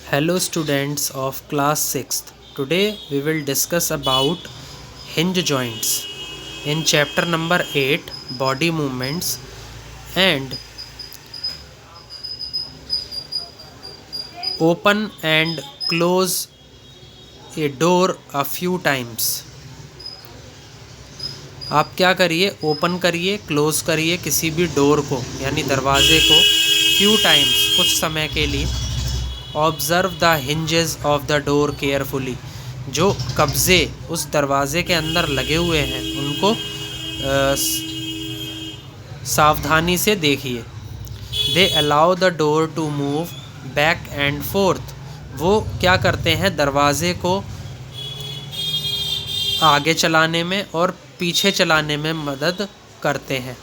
Hello students of class 6th. Today we will discuss about hinge joints in chapter number 8 body movements and open and close a door a few times. आप क्या करिए, open करिए, close करिए किसी भी door को यानी दरवाजे को फ्यू टाइम्स कुछ समय के लिए। Observe the hinges of the door carefully, जो कब्ज़े उस दरवाज़े के अंदर लगे हुए हैं उनको सावधानी से देखिए। They allow the door to move back and forth, वो क्या करते हैं, दरवाज़े को आगे चलाने में और पीछे चलाने में मदद करते हैं।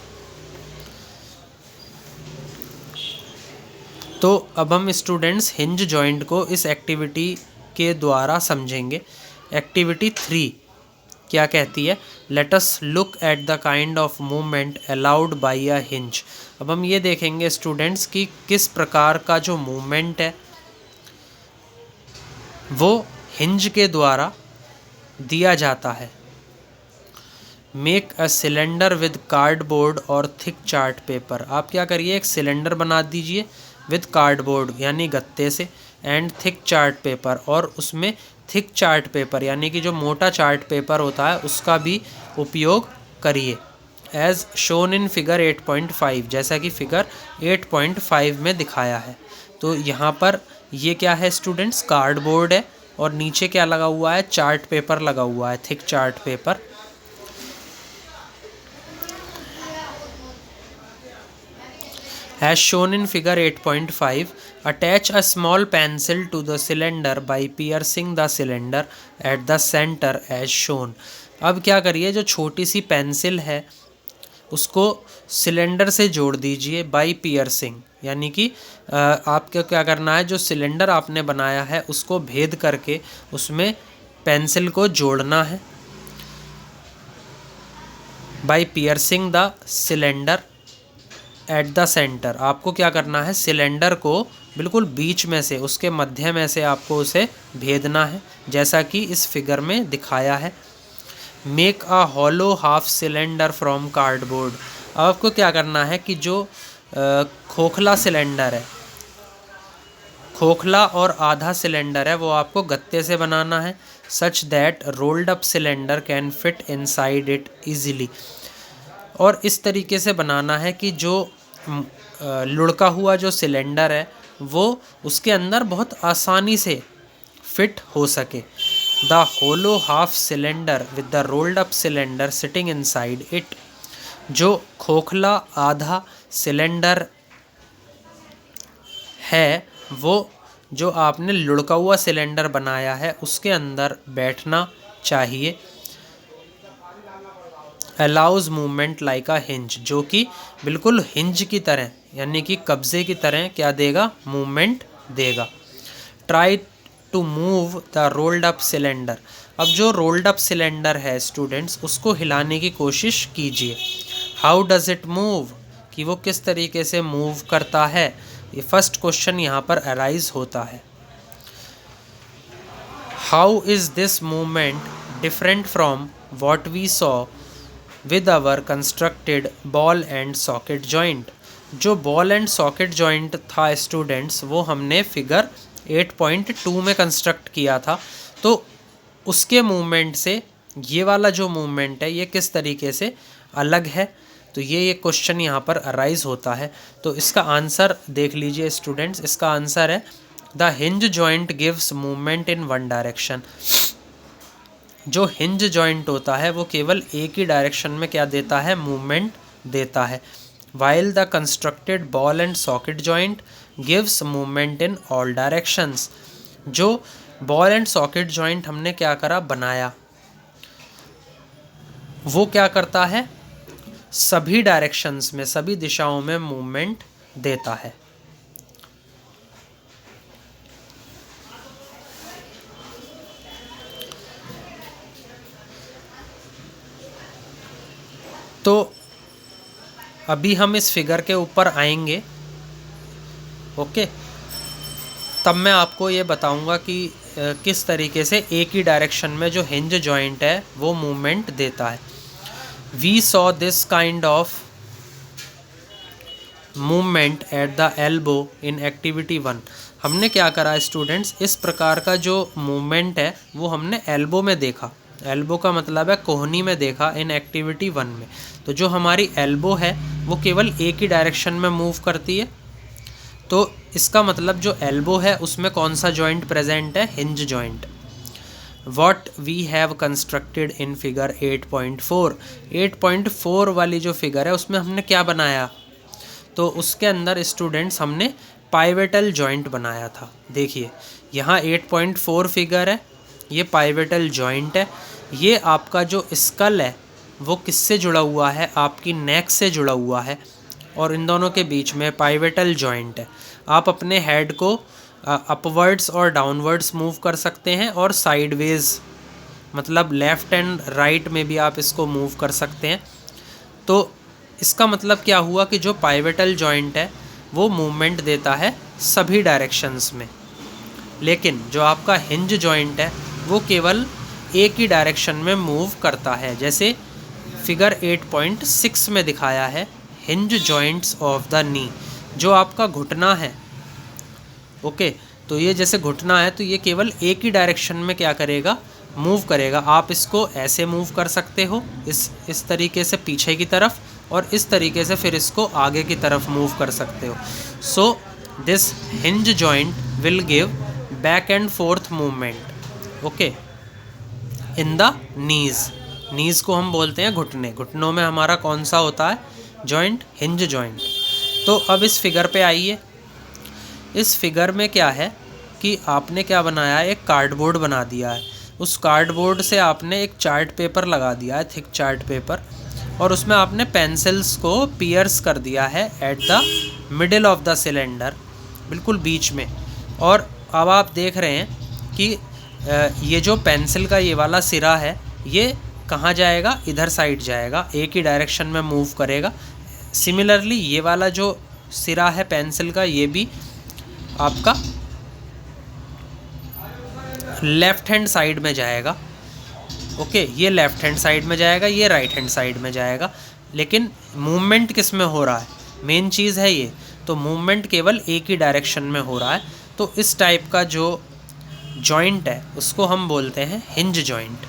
तो अब हम स्टूडेंट्स हिंज जॉइंट को इस एक्टिविटी के द्वारा समझेंगे। एक्टिविटी 3 क्या कहती है, let us look at the kind of movement allowed by a hinge. अब हम ये देखेंगे स्टूडेंट्स कि किस प्रकार का जो मूवमेंट है वो हिंज के द्वारा दिया जाता है। Make a cylinder with cardboard और थिक चार्ट पेपर। आप क्या करिए, एक सिलेंडर बना दीजिए विद कार्डबोर्ड यानी गत्ते से एंड थिक चार्ट पेपर, और उसमें थिक चार्ट पेपर यानी कि जो मोटा चार्ट पेपर होता है उसका भी उपयोग करिए। एज शोन इन फिगर 8.5, जैसा कि फिगर 8.5 में दिखाया है। तो यहाँ पर ये क्या है स्टूडेंट्स, कार्डबोर्ड है और नीचे क्या लगा हुआ है, चार्ट पेपर लगा हुआ है, thick chart paper. As shown in figure 8.5, attach a small pencil to the cylinder by piercing the cylinder at the center as shown. अब क्या करिए, जो छोटी सी पेंसिल है उसको सिलेंडर से जोड़ दीजिए बाई पियर्सिंग, यानी कि आपको क्या करना है, जो सिलेंडर आपने बनाया है उसको भेद करके उसमें पेंसिल को जोड़ना है। By piercing the cylinder at the centre, आपको क्या करना है, सिलेंडर को बिल्कुल बीच में से, उसके मध्य में से आपको उसे भेदना है, जैसा कि इस फिगर में दिखाया है। Make a hollow half cylinder from cardboard. अब आपको क्या करना है कि जो खोखला सिलेंडर है, खोखला और आधा सिलेंडर है, वो आपको गत्ते से बनाना है, such that rolled up cylinder can fit inside it easily. और इस तरीके से बनाना है कि जो लुढ़का हुआ जो सिलेंडर है वो उसके अंदर बहुत आसानी से फिट हो सके। The hollow half cylinder with the rolled up cylinder sitting inside it, जो खोखला आधा सिलेंडर है वो जो आपने लुढ़का हुआ सिलेंडर बनाया है उसके अंदर बैठना चाहिए। अलाउज मूवमेंट लाइक अ हिंज, जो कि बिल्कुल हिंज की तरह यानी कि कब्जे की तरह क्या देगा, मूवमेंट देगा। Try to move the rolled up cylinder. अब जो रोल्ड अप सिलेंडर है स्टूडेंट्स उसको हिलाने की कोशिश कीजिए। हाउ डज इट मूव, कि वो किस तरीके से मूव करता है, ये फर्स्ट क्वेश्चन यहाँ पर अराइज होता है। How is this movement different from what we saw with our constructed ball and socket joint. जो बॉल एंड सॉकेट जॉइंट था स्टूडेंट्स वो हमने फिगर 8.2 में कंस्ट्रक्ट किया था, तो उसके मूवमेंट से ये वाला जो मूवमेंट है ये किस तरीके से अलग है। तो ये क्वेश्चन यहाँ पर अराइज होता है। तो इसका आंसर देख लीजिए स्टूडेंट्स, इसका आंसर है the hinge joint gives movement in one direction. जो हिंज जॉइंट होता है वो केवल एक ही डायरेक्शन में क्या देता है, मूवमेंट देता है। While the constructed ball and socket joint gives movement in all directions. जो बॉल एंड सॉकेट जॉइंट हमने क्या करा, बनाया, वो क्या करता है, सभी डायरेक्शंस में, सभी दिशाओं में मूवमेंट देता है। तो अभी हम इस फिगर के ऊपर आएंगे। ओके, तब मैं आपको ये बताऊंगा कि किस तरीके से एक ही डायरेक्शन में जो हिंज जॉइंट है वो मूवमेंट देता है। We saw this kind of movement at the elbow in activity 1। हमने क्या करा स्टूडेंट्स, इस प्रकार का जो मूवमेंट है वो हमने एल्बो में देखा। एल्बो का मतलब है कोहनी में देखा इन एक्टिविटी 1 में। तो जो हमारी एल्बो है वो केवल एक ही डायरेक्शन में मूव करती है। तो इसका मतलब जो एल्बो है उसमें कौन सा जॉइंट प्रेजेंट है, hinge joint. What we have constructed in figure 8.4। 8.4 वाली जो फिगर है उसमें हमने क्या बनाया, तो उसके अंदर स्टूडेंट्स हमने पाइवेटल जॉइंट बनाया था। देखिए यहाँ 8.4 फिगर है, ये पाइवेटल जॉइंट है। ये आपका जो स्कल है वो किससे जुड़ा हुआ है, आपकी नेक से जुड़ा हुआ है, और इन दोनों के बीच में पाइवेटल जॉइंट है। आप अपने हेड को अपवर्ड्स और डाउनवर्ड्स मूव कर सकते हैं, और साइडवेज मतलब लेफ़्ट एंड राइट में भी आप इसको मूव कर सकते हैं। तो इसका मतलब क्या हुआ कि जो पाइवेटल जॉइंट है वो मूवमेंट देता है सभी डायरेक्शंस में, लेकिन जो आपका हिंज जॉइंट है वो केवल एक ही डायरेक्शन में मूव करता है। जैसे फिगर 8.6 में दिखाया है, hinge joints of the knee, जो आपका घुटना है, ओके, तो ये जैसे घुटना है तो ये केवल एक ही डायरेक्शन में क्या करेगा, मूव करेगा। आप इसको ऐसे मूव कर सकते हो, इस तरीके से पीछे की तरफ, और इस तरीके से फिर इसको आगे की तरफ मूव कर सकते हो। So this hinge joint will give back and fourth movement, okay, in the knees. Knees को हम बोलते हैं घुटने। घुटनों में हमारा कौन सा होता है जॉइंट, हिंज जॉइंट। तो अब इस फिगर पे आइए। इस फिगर में क्या है कि आपने क्या बनाया है, एक कार्डबोर्ड बना दिया है। उस कार्डबोर्ड से आपने एक चार्ट पेपर लगा दिया है, थिक चार्ट पेपर, और उसमें आपने पेंसिल्स को पियर्स कर दिया है at the middle of the cylinder, बिल्कुल बीच में। और अब आप देख रहे हैं कि ये जो पेंसिल का ये वाला सिरा है ये कहाँ जाएगा, इधर साइड जाएगा, एक ही डायरेक्शन में मूव करेगा। सिमिलरली ये वाला जो सिरा है पेंसिल का ये भी आपका लेफ़्ट हैंड साइड में जाएगा, ओके, ये लेफ़्ट हैंड साइड में जाएगा, ये राइट हैंड साइड में जाएगा। लेकिन मूवमेंट किस में हो रहा है, मेन चीज़ है ये, तो मूवमेंट केवल एक ही डायरेक्शन में हो रहा है। तो इस टाइप का जो जॉइंट है उसको हम बोलते हैं हिंज जॉइंट।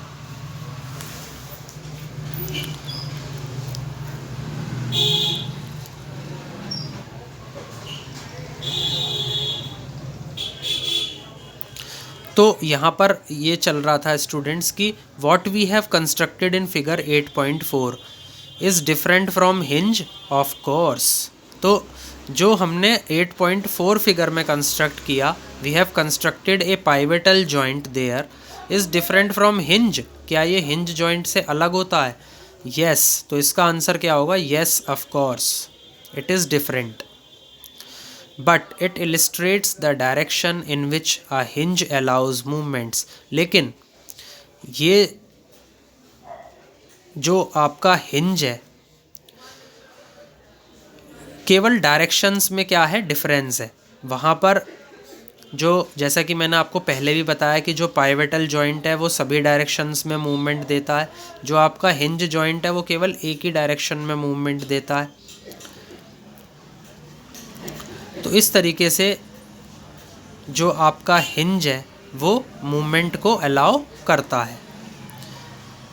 तो यहाँ पर ये चल रहा था स्टूडेंट्स की what we have constructed in figure 8.4 is different from hinge, of course. तो जो हमने 8.4 फिगर में कंस्ट्रक्ट किया, we have constructed a pivotal joint there, is different from hinge. क्या ये हिंज जॉइंट से अलग होता है? येस। तो इसका आंसर क्या होगा? Yes, of course it is different, but it illustrates the direction in which a hinge allows movements। लेकिन ये जो आपका हिंज है केवल डायरेक्शंस में क्या है, डिफरेंस है। वहाँ पर जो, जैसा कि मैंने आपको पहले भी बताया कि जो पाइवेटल जॉइंट है वो सभी डायरेक्शंस में मूवमेंट देता है, जो आपका हिंज जॉइंट है वो केवल एक ही डायरेक्शन में मूवमेंट देता है। तो इस तरीके से जो आपका हिंज है वो मूवमेंट को अलाउ करता है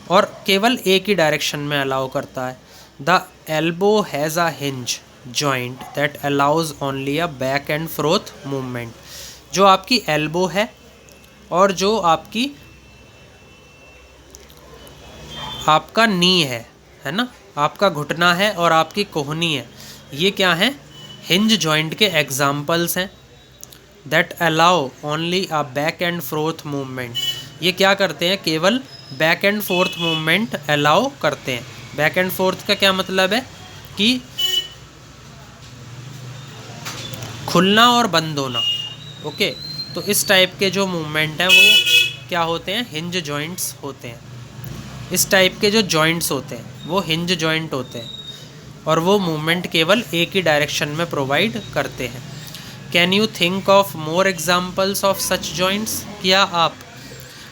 और केवल एक ही डायरेक्शन में अलाउ करता है। The elbow has a hinge joint that allows only a back and fourth movement. जो आपकी एल्बो है और जो आपका नी है ना, आपका घुटना है और आपकी कोहनी है, ये क्या हैं, हिंज जॉइंट के एग्जाम्पल्स हैं। That allow only a back and fourth movement. ये क्या करते हैं, केवल back and fourth movement allow करते हैं। बैक एंड फोर्थ का क्या मतलब है कि खुलना और बंद होना, ओके। तो इस टाइप के जो मूवमेंट हैं वो क्या होते हैं, हिंज जॉइंट्स होते हैं। इस टाइप के जो जॉइंट्स होते हैं वो हिंज जॉइंट होते हैं और वो मूवमेंट केवल एक ही डायरेक्शन में प्रोवाइड करते हैं। Can you think of more examples of such joints? क्या आप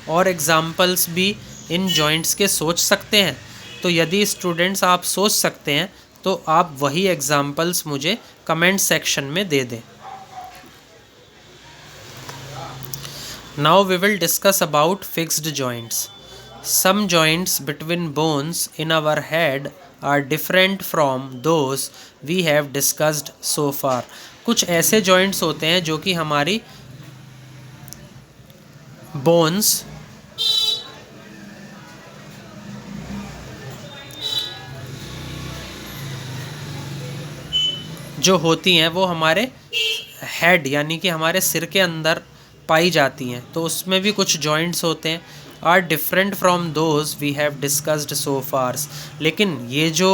और एग्जाम्पल्स भी इन जॉइंट्स के सोच सकते हैं? तो यदि स्टूडेंट्स आप सोच सकते हैं तो आप वही एग्जाम्पल्स मुझे कमेंट सेक्शन में दे दें। Now we will discuss about fixed joints. Some joints between bones in our head are different from those we have discussed so far. कुछ ऐसे जॉइंट्स होते हैं जो कि हमारी बोन्स जो होती हैं वो हमारे हेड यानी कि हमारे सिर के अंदर पाई जाती हैं, तो उसमें भी कुछ जॉइंट्स होते हैं। Are different from those we have discussed so fars. लेकिन ये जो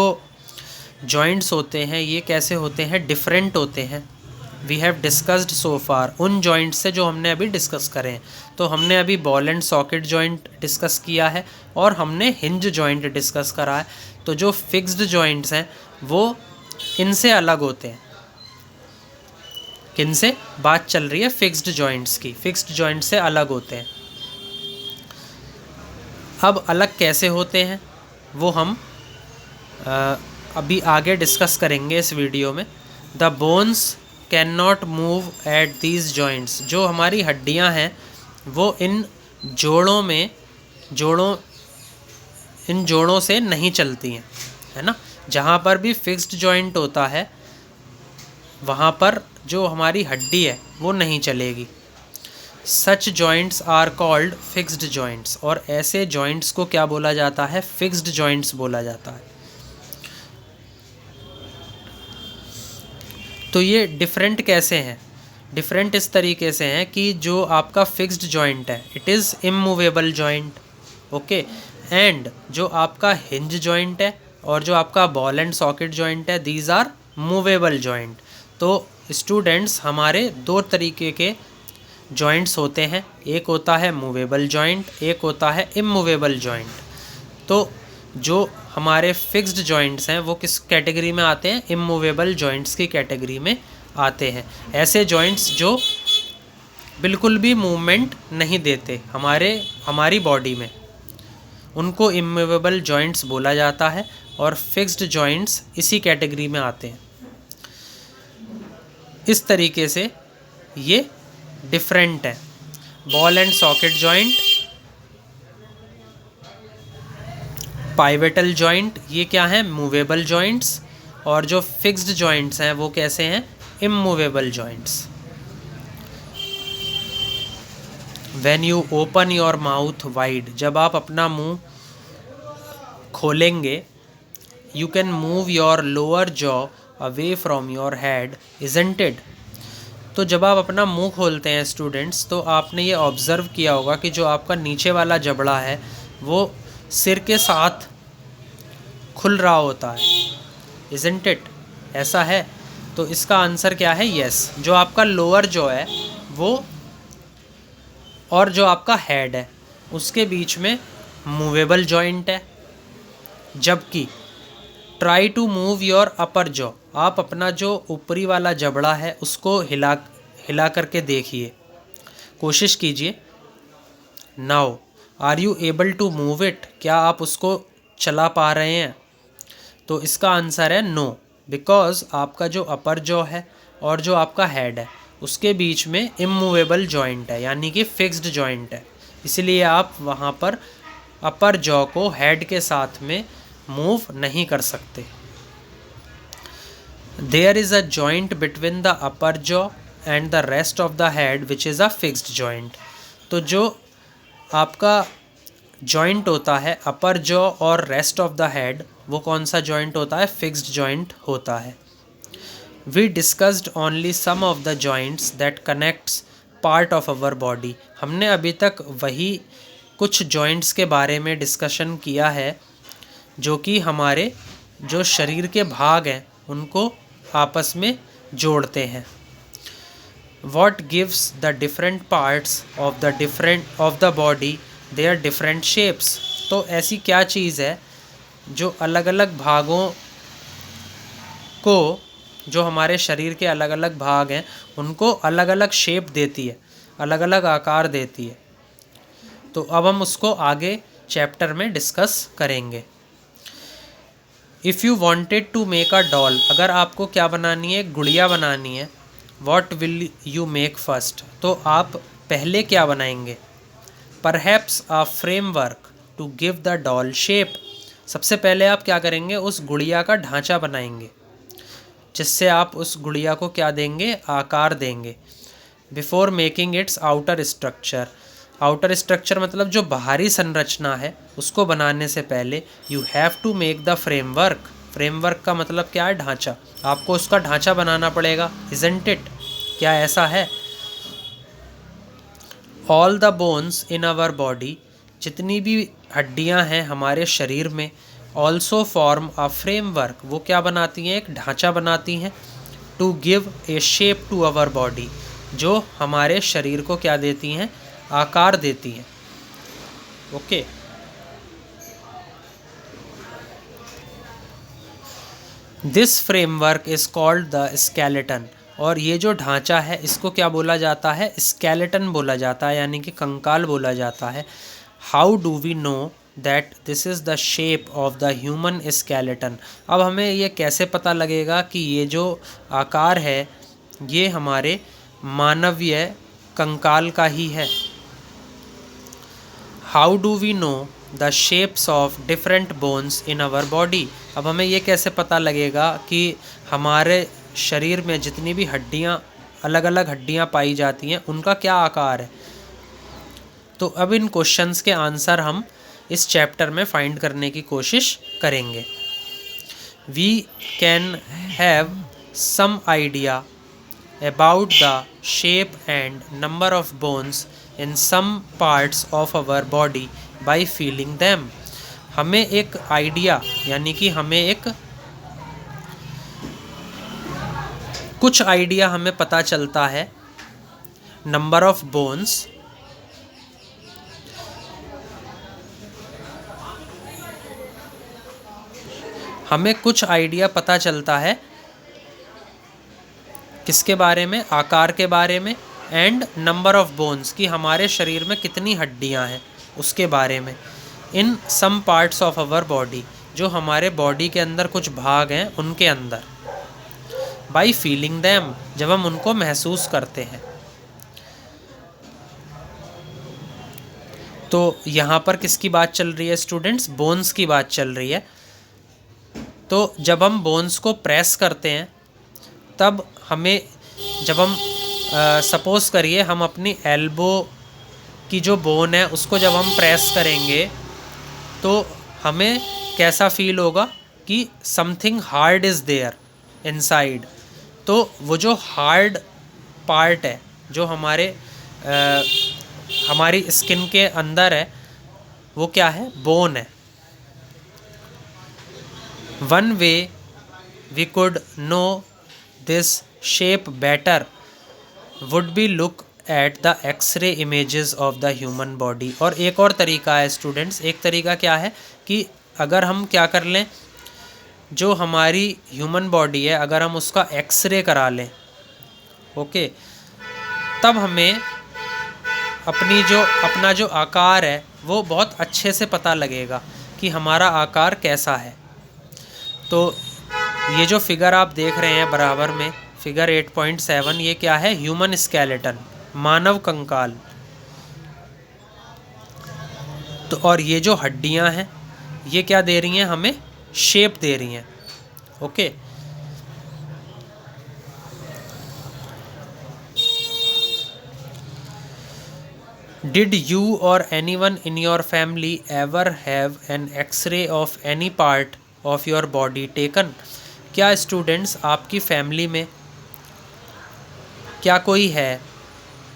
जॉइंट्स होते हैं ये कैसे होते हैं? डिफरेंट होते हैं। वी हैव डिस्कस्ड सो फार, उन जॉइंट्स से जो हमने अभी डिस्कस करे हैं। तो हमने अभी ball and socket joint discuss किया है और हमने हिंज जॉइंट डिस्कस करा है। तो जो फिक्स्ड जॉइंट्स हैं वो इनसे अलग होते हैं। किनसे बात चल रही है? फिक्स्ड जॉइंट्स की। फिक्स्ड जॉइंट से अलग होते हैं। अब अलग कैसे होते हैं वो हम अभी आगे डिस्कस करेंगे इस वीडियो में। The bones can not move at these joints. जो हमारी हड्डियां हैं वो इन जोड़ों से नहीं चलती हैं, है ना। जहाँ पर भी फिक्स्ड जॉइंट होता है वहाँ पर जो हमारी हड्डी है वो नहीं चलेगी। Such joints are called fixed joints. और ऐसे जॉइंट्स को क्या बोला जाता है? फिक्स्ड जॉइंट्स बोला जाता है। तो ये डिफरेंट कैसे हैं? डिफरेंट इस तरीके से हैं कि जो आपका फिक्स्ड जॉइंट है it is immovable joint, okay. And जो आपका हिंज जॉइंट है और जो आपका बॉल एंड सॉकेट जॉइंट है दीज आर मूवेबल जॉइंट। तो स्टूडेंट्स हमारे दो तरीके के जॉइंट्स होते हैं, एक होता है मूवेबल जॉइंट, एक होता है इमूवेबल जॉइंट। तो जो हमारे फिक्स्ड जॉइंट्स हैं वो किस कैटेगरी में आते हैं? इमूवेबल जॉइंट्स की कैटेगरी में आते हैं। ऐसे जॉइंट्स जो बिल्कुल भी मूवमेंट नहीं देते हमारी बॉडी में, उनको इमूवेबल जॉइंट्स बोला जाता है। और फिक्स्ड जॉइंट्स इसी कैटेगरी में आते हैं। इस तरीके से ये डिफरेंट है। Ball and socket joint, pivotal joint, ये क्या है? Movable joints. और जो फिक्स्ड जॉइंट्स हैं वो कैसे हैं? Immovable joints. When you open your mouth wide, जब आप अपना मुंह खोलेंगे, you can move your lower jaw away from your head, isn't it. तो जब आप अपना मुंह खोलते हैं स्टूडेंट्स तो आपने ये ऑब्ज़र्व किया होगा कि जो आपका नीचे वाला जबड़ा है वो सिर के साथ खुल रहा होता है, इजंट इट। ऐसा है? तो इसका आंसर क्या है? यस। जो आपका लोअर जॉ है वो और जो आपका हेड है उसके बीच में मूवेबल जॉइंट है। जबकि try to move your upper jaw, आप अपना जो ऊपरी वाला जबड़ा है उसको हिला करके देखिए, कोशिश कीजिए। Now are you able to move it, क्या आप उसको चला पा रहे हैं? तो इसका आंसर है नो, बिकॉज आपका जो अपर जॉ है और जो आपका हेड है उसके बीच में इमूवेबल जॉइंट है, यानी कि फिक्स्ड जॉइंट है। इसलिए आप वहाँ पर अपर जॉ को हेड के साथ में मूव नहीं कर सकते। There is a joint between the upper jaw and the rest of the head which is a fixed joint. तो जो आपका जॉइंट होता है अपर जॉ और रेस्ट ऑफ द हेड, वो कौन सा जॉइंट होता है? फिक्स्ड जॉइंट होता है। We discussed only some of the joints that connects part of our body. हमने अभी तक वही कुछ जॉइंट्स के बारे में डिस्कशन किया है जो कि हमारे जो शरीर के भाग हैं उनको आपस में जोड़ते हैं। What gives the different parts of the body their different shapes? तो ऐसी क्या चीज़ है जो अलग अलग भागों को जो हमारे शरीर के अलग अलग भाग हैं उनको अलग अलग शेप देती है, अलग अलग आकार देती है। तो अब हम उसको आगे चैप्टर में डिस्कस करेंगे। If you wanted to make a doll, अगर आपको क्या बनानी है, गुड़िया बनानी है, what will you make first, तो आप पहले क्या बनाएंगे? Perhaps a framework to give the doll shape, सबसे पहले आप क्या करेंगे, उस गुड़िया का ढांचा बनाएंगे जिससे आप उस गुड़िया को क्या देंगे, आकार देंगे। Before making its outer structure, outer structure मतलब जो बाहरी संरचना है उसको बनाने से पहले you have to make the framework, framework का मतलब क्या है, ढांचा, आपको उसका ढांचा बनाना पड़ेगा। इजंट इट, क्या ऐसा है? All the bones in our body, जितनी भी हड्डियां हैं हमारे शरीर में, ऑल्सो फॉर्म अ फ्रेमवर्क, वो क्या बनाती हैं, एक ढांचा बनाती हैं। To give a shape to our body, जो हमारे शरीर को क्या देती हैं, आकार देती हैं। Okay, this framework is called the skeleton, और ये जो ढांचा है इसको क्या बोला जाता है, स्केलेटन बोला जाता है, यानी कि कंकाल बोला जाता है। How do we know that this is the shape of the human skeleton, अब हमें ये कैसे पता लगेगा कि ये जो आकार है ये हमारे मानवीय कंकाल का ही है। How do we know the shapes of different bones in our body, अब हमें ये कैसे पता लगेगा कि हमारे शरीर में जितनी भी हड्डियाँ, अलग अलग हड्डियाँ पाई जाती हैं उनका क्या आकार है। तो अब इन क्वेश्चंस के आंसर हम इस चैप्टर में फाइंड करने की कोशिश करेंगे। We can have some idea about the shape and number of bones in some parts of our body by feeling them, हमें एक आइडिया यानी कि हमें एक कुछ आइडिया हमें पता चलता है नंबर ऑफ बोन्स, हमें कुछ आइडिया पता चलता है किसके बारे में, आकार के बारे में, एंड नंबर ऑफ बोन्स कि हमारे शरीर में कितनी हड्डियां हैं उसके बारे में। In some parts of our body, जो हमारे बॉडी के अंदर कुछ भाग हैं उनके अंदर। बाई फीलिंग दैम, जब हम उनको महसूस करते हैं। तो यहाँ पर किसकी बात चल रही है स्टूडेंट्स, बोन्स की बात चल रही है। तो जब हम बोन्स को प्रेस करते हैं तब हमें, जब हम सपोज़ करिए हम अपनी एल्बो की जो बोन है उसको जब हम प्रेस करेंगे तो हमें कैसा फील होगा कि something hard is there inside. तो वो जो हार्ड पार्ट है जो हमारी स्किन के अंदर है वो क्या है, बोन है। One way we could know this shape better would be look at the X-ray images of the human body, और एक और तरीका है स्टूडेंट्स, एक तरीका क्या है कि अगर हम क्या कर लें, जो हमारी ह्यूमन बॉडी है अगर हम उसका एक्सरे करा लें, ओके, तब हमें अपना जो आकार है वो बहुत अच्छे से पता लगेगा कि हमारा आकार कैसा है। तो ये जो फिगर आप देख रहे हैं बराबर में, फिगर 8.7, ये क्या है, ह्यूमन स्केलेटन, मानव कंकाल। तो और ये जो हड्डियां हैं ये क्या दे रही हैं, हमें शेप दे रही हैं। Okay, did you or anyone in your family ever have an X-ray of any part of your body taken, क्या स्टूडेंट्स आपकी फैमिली में क्या कोई है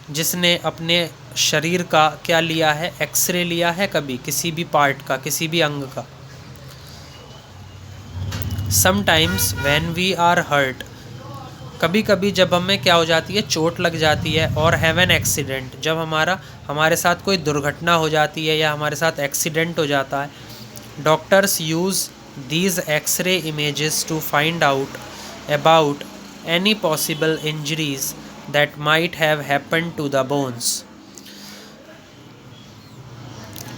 जिसने अपने शरीर का क्या लिया है, एक्सरे लिया है कभी, किसी भी पार्ट का, किसी भी अंग का। Sometimes when we are hurt, कभी कभी जब हमें क्या हो जाती है, चोट लग जाती है, और हैव एन एक्सीडेंट, जब हमारे साथ कोई दुर्घटना हो जाती है या हमारे साथ एक्सीडेंट हो जाता है, doctors use these X-ray images to find out about any possible injuries that might have happened to the bones.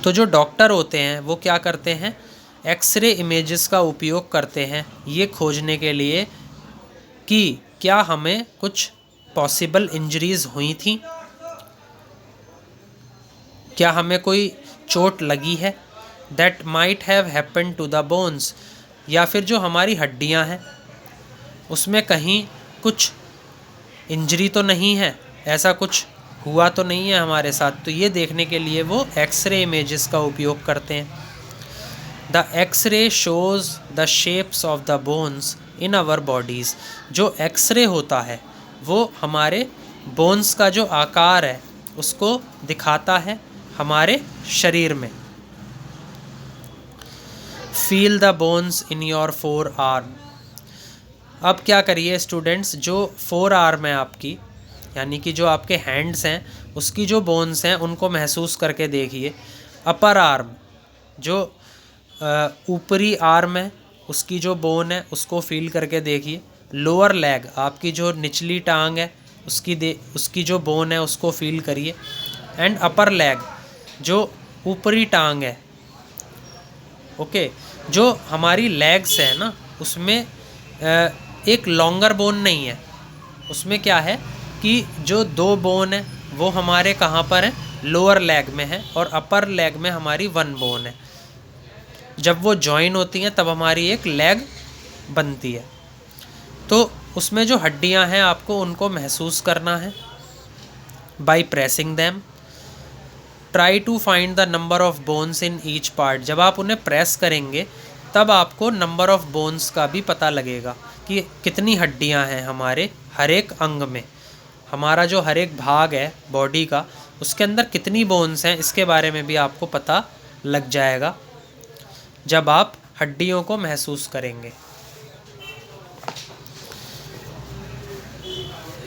तो जो डॉक्टर होते हैं वो क्या करते हैं, एक्सरे इमेजेस का उपयोग करते हैं ये खोजने के लिए कि क्या हमें कुछ पॉसिबल इंजरीज हुई थी, क्या हमें कोई चोट लगी है, that might have happened to the bones, या फिर जो हमारी हड्डियां हैं उसमें कहीं कुछ इंजरी तो नहीं है, ऐसा कुछ हुआ तो नहीं है हमारे साथ। तो ये देखने के लिए वो एक्सरे इमेजेस का उपयोग करते हैं। The X-ray shows the shapes of the bones in our bodies. जो एक्सरे होता है वो हमारे बोन्स का जो आकार है उसको दिखाता है हमारे शरीर में। Feel the bones in your four arm. अब क्या करिए स्टूडेंट्स, जो फोर आर्म है आपकी, यानी कि जो आपके हैंड्स हैं उसकी जो बोन्स हैं उनको महसूस करके देखिए। अपर आर्म, जो ऊपरी आर्म है उसकी जो बोन है उसको फील करके देखिए। लोअर लेग, आपकी जो निचली टांग है उसकी जो बोन है उसको फील करिए। एंड अपर लेग, जो ऊपरी टांग है। ओके, जो हमारी लेग्स है ना उसमें एक लॉन्गर बोन नहीं है, उसमें क्या है कि जो दो बोन है वो हमारे कहाँ पर है, लोअर लेग में है, और अपर लेग में हमारी वन बोन है। जब वो जॉइन होती हैं तब हमारी एक लेग बनती है। तो उसमें जो हड्डियां हैं आपको उनको महसूस करना है by pressing them. Try to find the number of bones in each part. जब आप उन्हें प्रेस करेंगे तब आपको नंबर ऑफ बोन्स का भी पता लगेगा कि कितनी हड्डियां हैं हमारे हर एक अंग में। हमारा जो हर एक भाग है बॉडी का उसके अंदर कितनी बोन्स हैं इसके बारे में भी आपको पता लग जाएगा जब आप हड्डियों को महसूस करेंगे।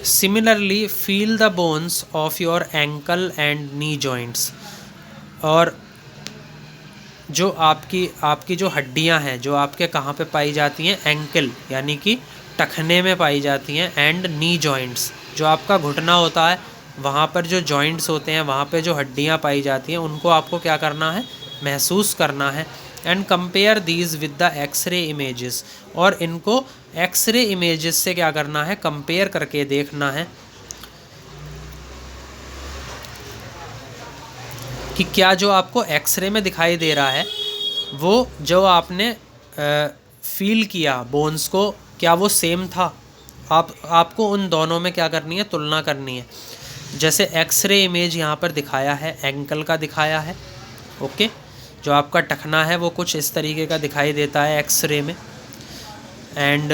Similarly feel the bones of your ankle and knee joints. और जो आपकी जो हड्डियां हैं जो आपके कहाँ पे पाई जाती हैं, एंकल यानी कि टखने में पाई जाती हैं, एंड नी जॉइंट्स, जो आपका घुटना होता है वहाँ पर जो जॉइंट्स होते हैं वहाँ पे जो हड्डियाँ पाई जाती हैं उनको आपको क्या करना है, महसूस करना है। And compare these with the X-ray images. और इनको एक्सरे इमेजेस से क्या करना है, कंपेयर करके देखना है कि क्या जो आपको एक्सरे में दिखाई दे रहा है वो जो आपने फील किया बोन्स को, क्या वो सेम था। आपको उन दोनों में क्या करनी है, तुलना करनी है। जैसे एक्सरे इमेज यहाँ पर दिखाया है, एंकल का दिखाया है। ओके, जो आपका टखना है वो कुछ इस तरीके का दिखाई देता है एक्सरे में। एंड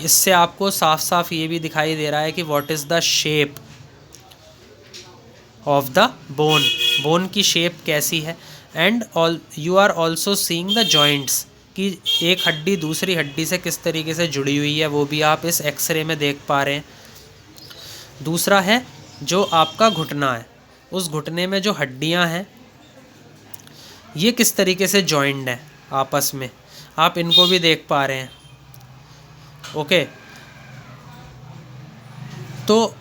इससे आपको साफ साफ ये भी दिखाई दे रहा है कि what is the shape of the bone, bone की शेप कैसी है। And you are also seeing the joints, कि एक हड्डी दूसरी हड्डी से किस तरीके से जुड़ी हुई है वो भी आप इस एक्सरे में देख पा रहे हैं। दूसरा है जो आपका घुटना है, उस घुटने में जो हड्डियां हैं ये किस तरीके से जॉइंड है आपस में, आप इनको भी देख पा रहे हैं। ओके, तो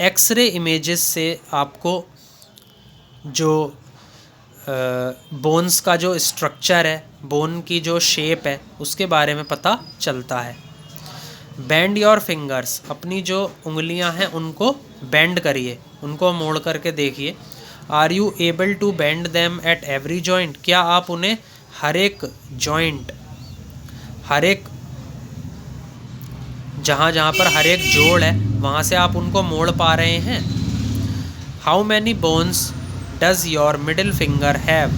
एक्सरे इमेजेस से आपको जो बोन्स का जो स्ट्रक्चर है, बोन की जो शेप है उसके बारे में पता चलता है। बेंड योर फिंगर्स, अपनी जो उंगलियां हैं उनको बेंड करिए, उनको मोड़ करके देखिए। Are you able to bend them at every joint, क्या आप उन्हें हर एक जॉइंट, हर एक जहाँ जहाँ पर हर एक जोड़ है वहाँ से आप उनको मोड़ पा रहे हैं। How many bones does your middle finger have,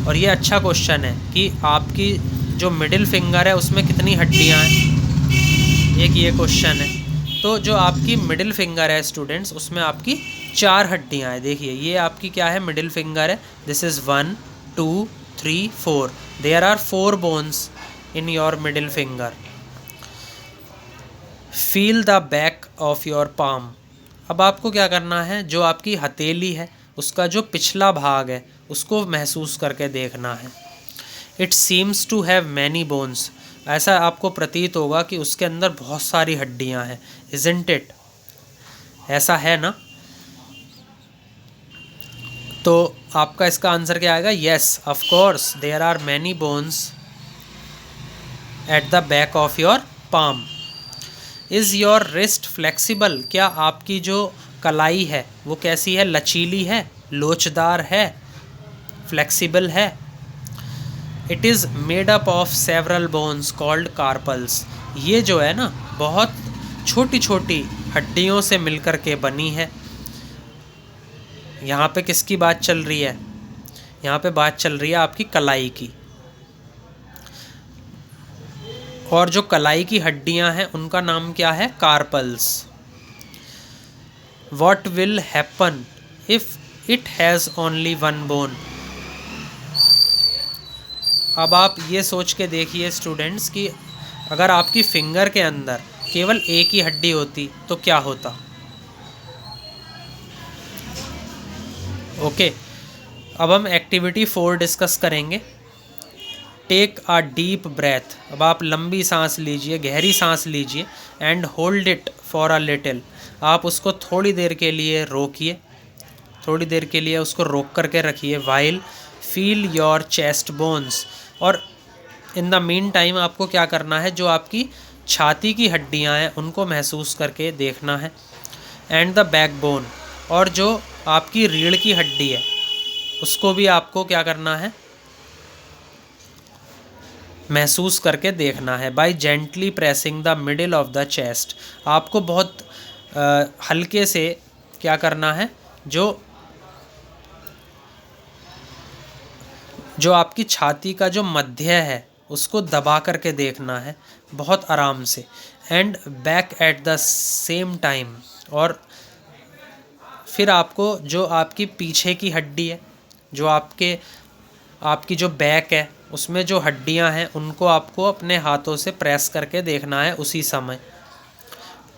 और ये अच्छा क्वेश्चन है कि आपकी जो मिडिल फिंगर है उसमें कितनी हड्डियाँ हैं, एक ये क्वेश्चन है। तो जो आपकी मिडिल फिंगर है स्टूडेंट्स उसमें आपकी 4 हड्डियाँ हैं। देखिए ये आपकी क्या है, मिडिल फिंगर है। This is 1 2 3 4, there are 4 bones in your middle finger. Feel the back of your palm. अब आपको क्या करना है, जो आपकी हथेली है उसका जो पिछला भाग है उसको महसूस करके देखना है। It seems to have many bones, ऐसा आपको प्रतीत होगा कि उसके अंदर बहुत सारी हड्डियां हैं, इजंट इट? ऐसा है ना? तो आपका इसका आंसर क्या आएगा? Yes, of course there are many bones at the back of your palm. Is your wrist flexible? क्या आपकी जो कलाई है वो कैसी है? लचीली है, लोचदार है, फ्लेक्सिबल है? It is made up of several bones called carpals. ये जो है ना बहुत छोटी छोटी हड्डियों से मिलकर के बनी है। यहाँ पे किसकी बात चल रही है? यहाँ पे बात चल रही है आपकी कलाई की। और जो कलाई की हड्डियाँ हैं उनका नाम क्या है? Carpals. What will happen if it has only one bone? अब आप ये सोच के देखिए स्टूडेंट्स कि अगर आपकी फिंगर के अंदर केवल एक ही हड्डी होती तो क्या होता? ओके, अब हम एक्टिविटी 4 डिस्कस करेंगे। Take a deep breath. अब आप लंबी सांस लीजिए, गहरी सांस लीजिए and hold it for a little. आप उसको थोड़ी देर के लिए रोकिए, थोड़ी देर के लिए उसको रोक करके रखिए। While feel your chest bones. और इन द मीन टाइम आपको क्या करना है? जो आपकी छाती की हड्डियां हैं उनको महसूस करके देखना है। एंड द बैक बोन, और जो आपकी रीढ़ की हड्डी है उसको भी आपको क्या करना है? महसूस करके देखना है। By gently pressing the middle of the chest. आपको बहुत हल्के से क्या करना है? जो आपकी छाती का जो मध्य है उसको दबा करके देखना है बहुत आराम से। And back at the same time. और फिर आपको जो आपकी पीछे की हड्डी है, जो आपकी जो बैक है उसमें जो हड्डियां हैं उनको आपको अपने हाथों से प्रेस करके देखना है उसी समय।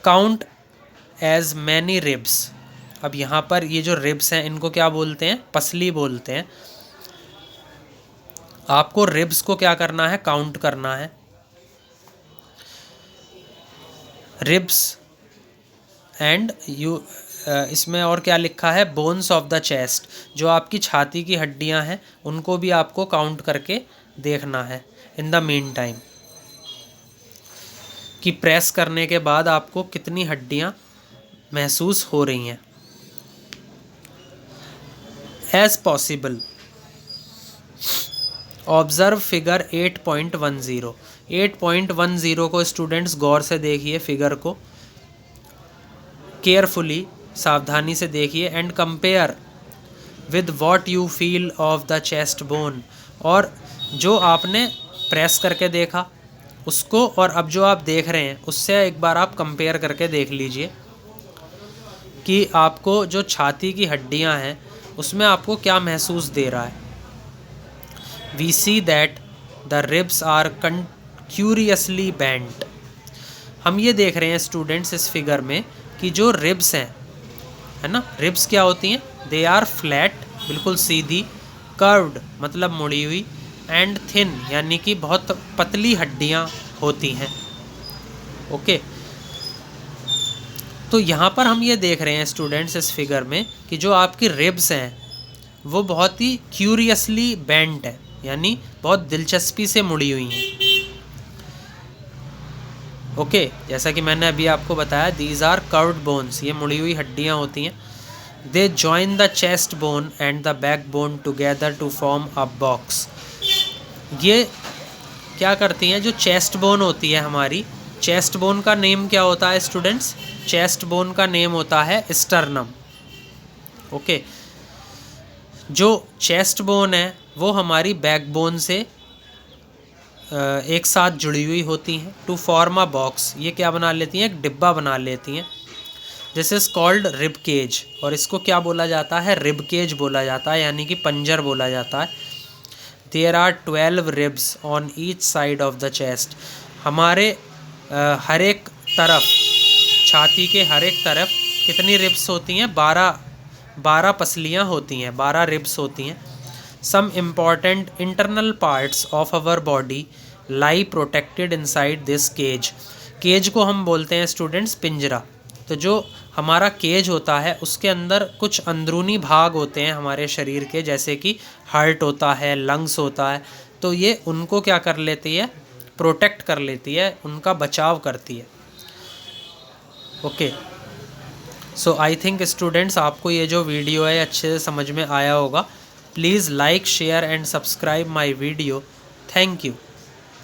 Count as many ribs. अब यहाँ पर ये जो रिब्स हैं इनको क्या बोलते हैं? पसली बोलते हैं। आपको रिब्स को क्या करना है? काउंट करना है। रिब्स एंड यू इसमें और क्या लिखा है? Bones of the chest. जो आपकी छाती की हड्डियां हैं उनको भी आपको काउंट करके देखना है इन द मीन टाइम, कि प्रेस करने के बाद आपको कितनी हड्डियां महसूस हो रही हैं। As possible observe figure 8.10। 8.10 को स्टूडेंट्स गौर से देखिए, फिगर को केयरफुली, सावधानी से देखिए। And compare with what you feel of the chest bone. और जो आपने प्रेस करके देखा उसको और अब जो आप देख रहे हैं उससे एक बार आप कंपेयर करके देख लीजिए कि आपको जो छाती की हड्डियां हैं उसमें आपको क्या महसूस दे रहा है। We see that the ribs are curiously bent. हम ये देख रहे हैं स्टूडेंट्स इस फिगर में कि जो रिब्स हैं, है ना, रिब्स क्या होती हैं? दे आर फ्लैट, बिल्कुल सीधी, कर्व्ड मतलब मुड़ी हुई, एंड थिन यानी कि बहुत पतली हड्डियां होती हैं। ओके, तो यहाँ पर हम ये देख रहे हैं स्टूडेंट्स इस फिगर में कि जो आपकी रिब्स हैं वो बहुत ही क्यूरियसली बेंट है, यानी बहुत दिलचस्पी से मुड़ी हुई हैं। ओके, जैसा कि मैंने अभी आपको बताया, दीज आर कर्व्ड बोन्स, ये मुड़ी हुई हड्डियाँ होती हैं। They join the chest bone and the back bone together to form a box. ये क्या करती हैं? जो चेस्ट बोन होती है हमारी, चेस्ट बोन का नेम क्या होता है स्टूडेंट्स? चेस्ट बोन का नेम होता है स्टर्नम। ओके, जो चेस्ट बोन है वो हमारी बैक बोन से एक साथ जुड़ी हुई होती हैं। टू फॉर्म अ बॉक्स, ये क्या बना लेती हैं? एक डिब्बा बना लेती हैं। This is called rib cage, और इसको क्या बोला जाता है? रिब केज बोला जाता है, यानी कि पंजर बोला जाता है। There are 12 ribs on each side of the chest. हमारे हर एक तरफ, छाती के हर एक तरफ कितनी रिब्स होती हैं? 12 पसलियाँ होती हैं, 12 रिब्स होती हैं। Some important internal parts of our body lie protected inside this cage. Cage को हम बोलते हैं स्टूडेंट्स पिंजरा। तो जो हमारा केज होता है उसके अंदर कुछ अंदरूनी भाग होते हैं हमारे शरीर के, जैसे कि हार्ट होता है, लंग्स होता है, तो ये उनको क्या कर लेती है, प्रोटेक्ट कर लेती है, उनका बचाव करती है। Okay, so I think students आपको ये जो वीडियो है अच्छे से समझ में आया होगा। Please like, share and subscribe my video. Thank you.